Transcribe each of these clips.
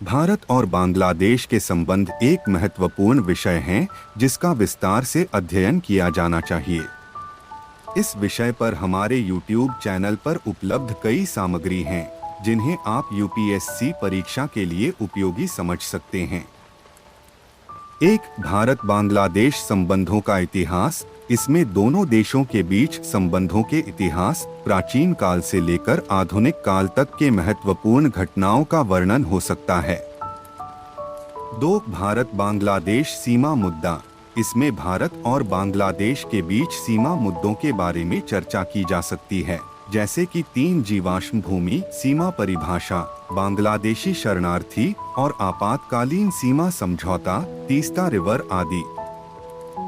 भारत और बांग्लादेश के संबंध एक महत्वपूर्ण विषय है जिसका विस्तार से अध्ययन किया जाना चाहिए। इस विषय पर हमारे YouTube चैनल पर उपलब्ध कई सामग्री हैं जिन्हें आप यूपीएससी परीक्षा के लिए उपयोगी समझ सकते हैं। एक, भारत बांग्लादेश संबंधों का इतिहास। इसमें दोनों देशों के बीच संबंधों के इतिहास, प्राचीन काल से लेकर आधुनिक काल तक के महत्वपूर्ण घटनाओं का वर्णन हो सकता है। 2, भारत बांग्लादेश सीमा मुद्दा। इसमें भारत और बांग्लादेश के बीच सीमा मुद्दों के बारे में चर्चा की जा सकती है, जैसे कि 3 जीवाश्म भूमि सीमा परिभाषा, बांग्लादेशी शरणार्थी और आपातकालीन सीमा समझौता, तीस्ता रिवर आदि।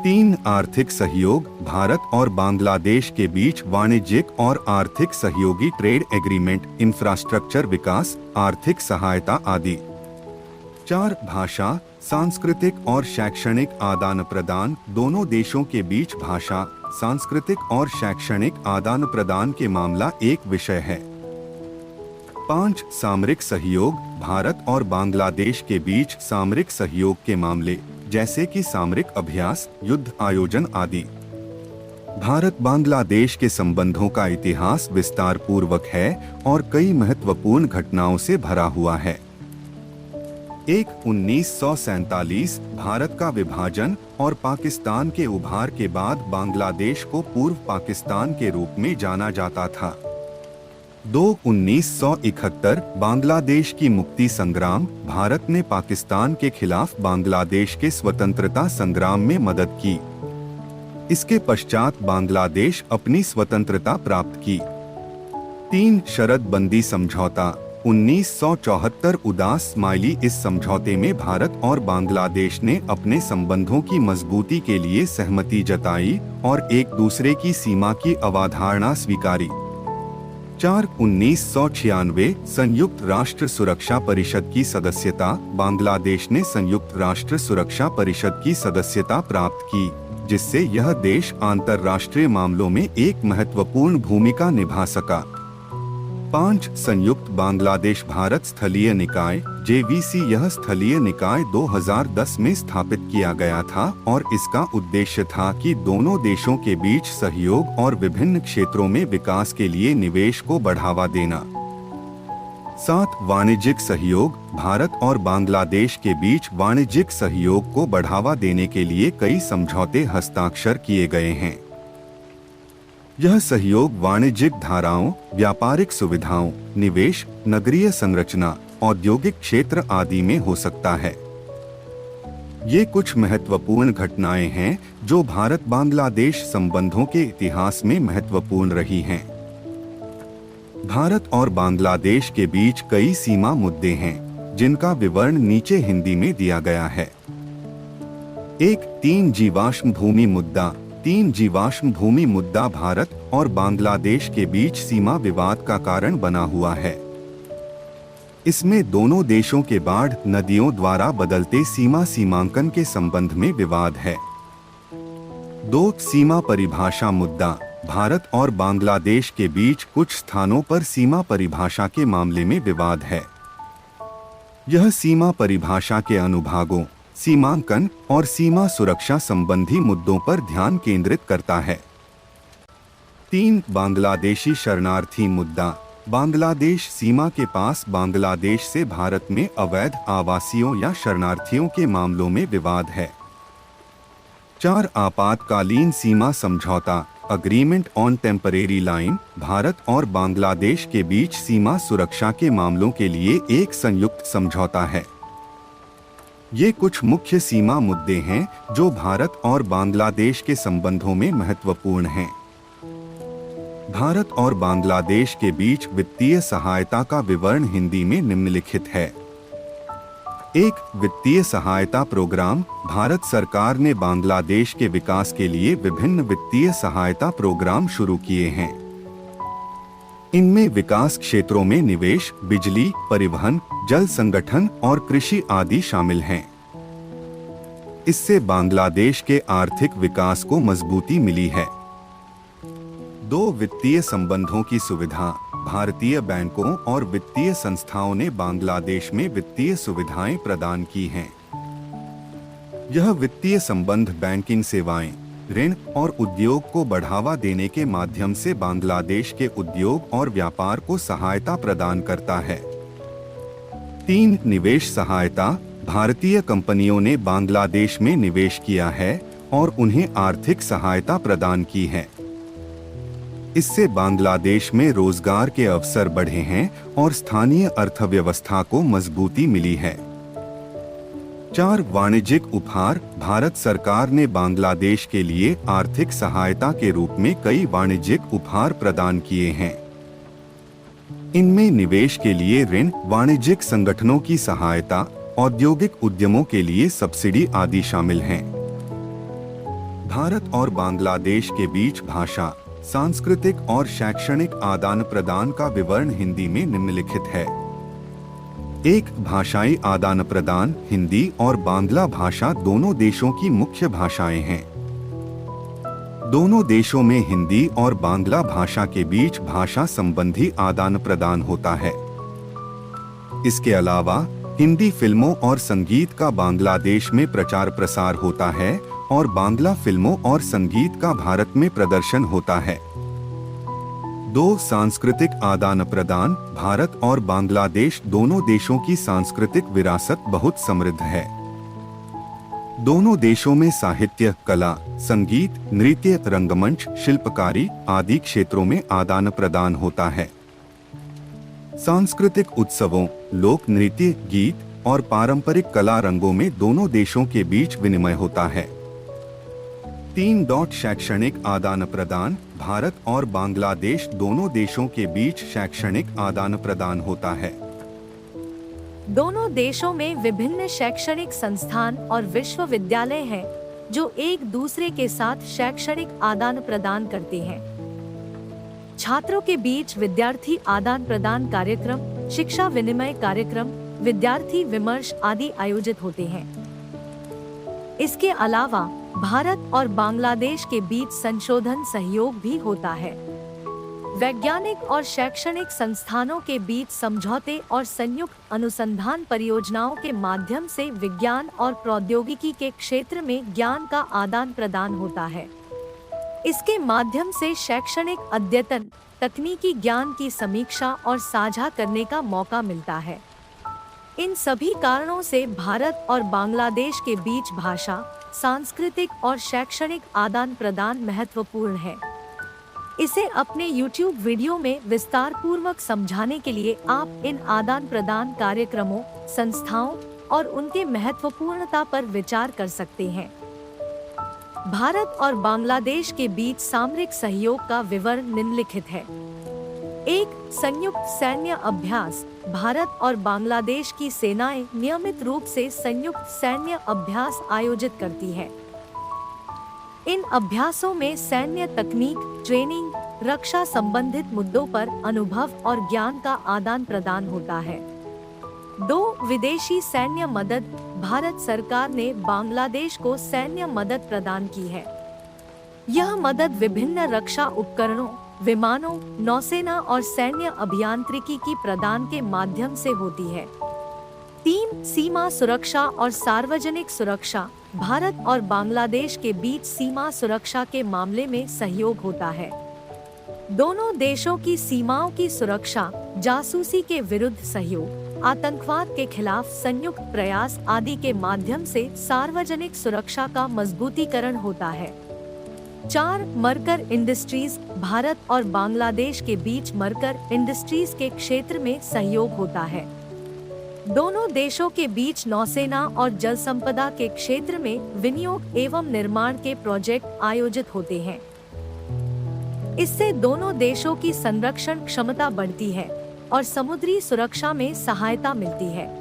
3, आर्थिक सहयोग। भारत और बांग्लादेश के बीच वाणिज्यिक और आर्थिक सहयोगी ट्रेड एग्रीमेंट, इंफ्रास्ट्रक्चर विकास, आर्थिक सहायता आदि। 4, भाषा, सांस्कृतिक और शैक्षणिक आदान प्रदान। दोनों देशों के बीच भाषा, सांस्कृतिक और शैक्षणिक आदान प्रदान के मामला एक विषय है। 5, सामरिक सहयोग। भारत और बांग्लादेश के बीच सामरिक सहयोग के मामले, जैसे कि सामरिक अभ्यास, युद्ध आयोजन आदि। भारत बांग्लादेश के संबंधों का इतिहास विस्तार पूर्वक है और कई महत्वपूर्ण घटनाओं से भरा हुआ है। 1, 1947 भारत का विभाजन और पाकिस्तान के उभार के बाद बांग्लादेश को पूर्व पाकिस्तान के रूप में जाना जाता था। 2, 1971 बांग्लादेश की मुक्ति संग्राम। भारत ने पाकिस्तान के खिलाफ बांग्लादेश के स्वतंत्रता संग्राम में मदद की। इसके पश्चात बांग्लादेश अपनी स्वतंत्रता प्राप्त की। 3, शरत बंदी समझौता 1974 उदास स्माइली। इस समझौते में भारत और बांग्लादेश ने अपने संबंधों की मजबूती के लिए सहमति जताई और एक दूसरे की सीमा की अवधारणा स्वीकारी। 4, 1996 संयुक्त राष्ट्र सुरक्षा परिषद की सदस्यता। बांग्लादेश ने संयुक्त राष्ट्र सुरक्षा परिषद की सदस्यता प्राप्त की, जिससे यह देश अंतर्राष्ट्रीय मामलों में एक महत्वपूर्ण भूमिका निभा सका। 5, संयुक्त बांग्लादेश भारत स्थलीय निकाय (JVC). यह स्थलीय निकाय 2010 में स्थापित किया गया था और इसका उद्देश्य था कि दोनों देशों के बीच सहयोग और विभिन्न क्षेत्रों में विकास के लिए निवेश को बढ़ावा देना। 7, वाणिज्यिक सहयोग। भारत और बांग्लादेश के बीच वाणिज्यिक सहयोग को बढ़ावा देने के लिए कई समझौते हस्ताक्षर किए गए हैं। यह सहयोग वाणिज्यिक धाराओं, व्यापारिक सुविधाओं, निवेश, नगरीय संरचना, औद्योगिक क्षेत्र आदि में हो सकता है। ये कुछ महत्वपूर्ण घटनाएं हैं जो भारत बांग्लादेश संबंधों के इतिहास में महत्वपूर्ण रही हैं। भारत और बांग्लादेश के बीच कई सीमा मुद्दे हैं जिनका विवरण नीचे हिंदी में दिया गया है। 1, 3 जीवाश्म भूमि मुद्दा। 3 जीवाश्म भूमि मुद्दा भारत और बांग्लादेश के बीच सीमा विवाद का कारण बना हुआ है। इसमें दोनों देशों के बाढ़ नदियों द्वारा बदलते सीमांकन के संबंध में विवाद है। 2, सीमा परिभाषा मुद्दा। भारत और बांग्लादेश के बीच कुछ स्थानों पर सीमा परिभाषा के मामले में विवाद है। यह सीमा परिभाषा के अनुभागों, सीमांकन और सीमा सुरक्षा संबंधी मुद्दों पर ध्यान केंद्रित करता है। 3, बांग्लादेशी शरणार्थी मुद्दा। बांग्लादेश सीमा के पास बांग्लादेश से भारत में अवैध आवासियों या शरणार्थियों के मामलों में विवाद है। 4, आपातकालीन सीमा समझौता agreement on temporary line. Bharat और बांग्लादेश के बीच सीमा सुरक्षा के मामलों के लिए एक संयुक्त समझौता है। ये कुछ मुख्य सीमा मुद्दे हैं जो भारत और बांग्लादेश के संबंधों में महत्वपूर्ण हैं। भारत और बांग्लादेश के बीच वित्तीय सहायता का विवरण हिंदी में निम्नलिखित है। 1, वित्तीय सहायता प्रोग्राम। भारत सरकार ने बांग्लादेश के विकास के लिए विभिन्न वित्तीय सहायता प्रोग्राम शुरू किए हैं। इनमें विकास क्षेत्रों में निवेश, बिजली, परिवहन, जल संगठन और कृषि आदि शामिल हैं। इससे बांग्लादेश के आर्थिक विकास को मजबूती मिली है। 2, वित्तीय संबंधों की सुविधा। भारतीय बैंकों और वित्तीय संस्थाओं ने बांग्लादेश में वित्तीय सुविधाएं प्रदान की हैं। यह वित्तीय संबंध बैंकिंग सेवाएं, ऋण और उद्योग को बढ़ावा देने के माध्यम से बांग्लादेश के उद्योग और व्यापार को सहायता प्रदान करता है। 3. निवेश सहायता। भारतीय कंपनियों ने बांग्लादेश में निवेश किया है और उन्हें आर्थिक सहायता प्रदान की है। इससे बांग्लादेश में रोजगार के अवसर बढ़े हैं और स्थानीय अर्थव्यवस्था को मजबूती मिली है। 4. वाणिज्यिक उपहार। भारत सरकार ने बांग्लादेश के लिए आर्थिक सहायता के रूप में कई वाणिज्यिक उपहार प्रदान किए हैं। इनमें निवेश के लिए ऋण, वाणिज्यिक संगठनों की सहायता, औद्योगिक उद्यमों के लिए सब्सिडी आदि शामिल हैं। भारत और बांग्लादेश के बीच भाषा, सांस्कृतिक और शैक्षणिक आदान प्रदान का विवरण हिंदी में निम्नलिखित है। 1. भाषाई आदान प्रदान। हिंदी और बांग्ला भाषा दोनों देशों की मुख्य भाषाएं हैं। दोनों देशों में हिंदी और बांग्ला भाषा के बीच भाषा संबंधी आदान प्रदान होता है। इसके अलावा हिंदी फिल्मों और संगीत का बांग्लादेश में प्रचार प्रसार होता है और बांग्ला फिल्मों और संगीत का भारत में प्रदर्शन होता है। 2. सांस्कृतिक आदान प्रदान। भारत और बांग्लादेश दोनों देशों की सांस्कृतिक विरासत बहुत समृद्ध है। दोनों देशों में साहित्य, कला, संगीत, नृत्य, रंगमंच, शिल्पकारी आदि क्षेत्रों में आदान प्रदान होता है। सांस्कृतिक उत्सवों, लोक नृत्य, गीत और पारंपरिक कला रंगों में दोनों देशों के बीच विनिमय होता है। 3. शैक्षणिक आदान प्रदान। भारत और बांग्लादेश दोनों देशों के बीच शैक्षणिक आदान प्रदान होता है। दोनों देशों में विभिन्न शैक्षणिक संस्थान और विश्वविद्यालय हैं, जो एक दूसरे के साथ शैक्षणिक आदान प्रदान करते हैं। छात्रों के बीच विद्यार्थी आदान प्रदान कार्यक्रम, शिक्षा विनिमय कार्यक्रम, विद्यार्थी विमर्श आदि आयोजित होते हैं। इसके अलावा भारत और बांग्लादेश के बीच संशोधन सहयोग भी होता है। वैज्ञानिक और शैक्षणिक संस्थानों के बीच समझौते और संयुक्त अनुसंधान परियोजनाओं के माध्यम से विज्ञान और प्रौद्योगिकी के क्षेत्र में ज्ञान का आदान प्रदान होता है। इसके माध्यम से शैक्षणिक अद्यतन, तकनीकी ज्ञान की समीक्षा और साझा करने का मौका मिलता है। इन सभी कारणों से भारत और बांग्लादेश के बीच भाषा, सांस्कृतिक और शैक्षणिक आदान प्रदान महत्वपूर्ण है। इसे अपने YouTube वीडियो में विस्तार पूर्वक समझाने के लिए आप इन आदान प्रदान कार्यक्रमों, संस्थाओं और उनके महत्वपूर्णता पर विचार कर सकते हैं। भारत और बांग्लादेश के बीच सामरिक सहयोग का विवरण निम्नलिखित है। 1. संयुक्त सैन्य अभ्यास। भारत और बांग्लादेश की सेनाएं नियमित रूप से संयुक्त सैन्य अभ्यास आयोजित करती है। इन अभ्यासों में सैन्य तकनीक, ट्रेनिंग, रक्षा संबंधित मुद्दों पर अनुभव और ज्ञान का आदान प्रदान होता है। 2. विदेशी सैन्य मदद। भारत सरकार ने बांग्लादेश को सैन्य मदद प्रदान की है। यह मदद विभिन्न रक्षा उपकरणों, विमानों, नौसेना और सैन्य अभियांत्रिकी की प्रदान के माध्यम से होती है। 3. सीमा सुरक्षा और सार्वजनिक सुरक्षा। भारत और बांग्लादेश के बीच सीमा सुरक्षा के मामले में सहयोग होता है। दोनों देशों की सीमाओं की सुरक्षा, जासूसी के विरुद्ध सहयोग, आतंकवाद के खिलाफ संयुक्त प्रयास आदि के माध्यम से सार्वजनिक सुरक्षा का मजबूतीकरण होता है। 4. मरकर इंडस्ट्रीज। भारत और बांग्लादेश के बीच मरकर इंडस्ट्रीज के क्षेत्र में सहयोग होता है। दोनों देशों के बीच नौसेना और जल संपदा के क्षेत्र में विनियोग एवं निर्माण के प्रोजेक्ट आयोजित होते हैं। इससे दोनों देशों की संरक्षण क्षमता बढ़ती है और समुद्री सुरक्षा में सहायता मिलती है।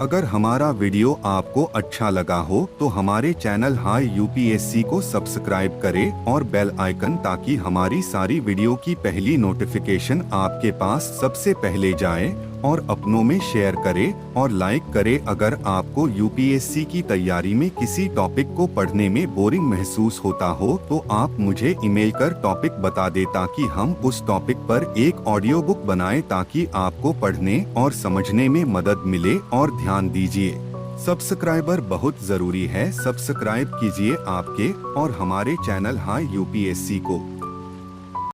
अगर हमारा वीडियो आपको अच्छा लगा हो तो हमारे चैनल हाई यूपीएससी को सब्सक्राइब करें और बेल आइकन, ताकि हमारी सारी वीडियो की पहली नोटिफिकेशन आपके पास सबसे पहले जाए और अपनों में शेयर करें और लाइक करें। अगर आपको यूपीएससी की तैयारी में किसी टॉपिक को पढ़ने में बोरिंग महसूस होता हो तो आप मुझे ईमेल कर टॉपिक बता दें ताकि हम उस टॉपिक पर एक ऑडियो बुक बनाएं ताकि आपको पढ़ने और समझने में मदद मिले। और ध्यान दीजिए, सब्सक्राइबर बहुत जरूरी है। सब्सक्राइब कीजिए आपके और हमारे चैनल हाई यूपीएससी को।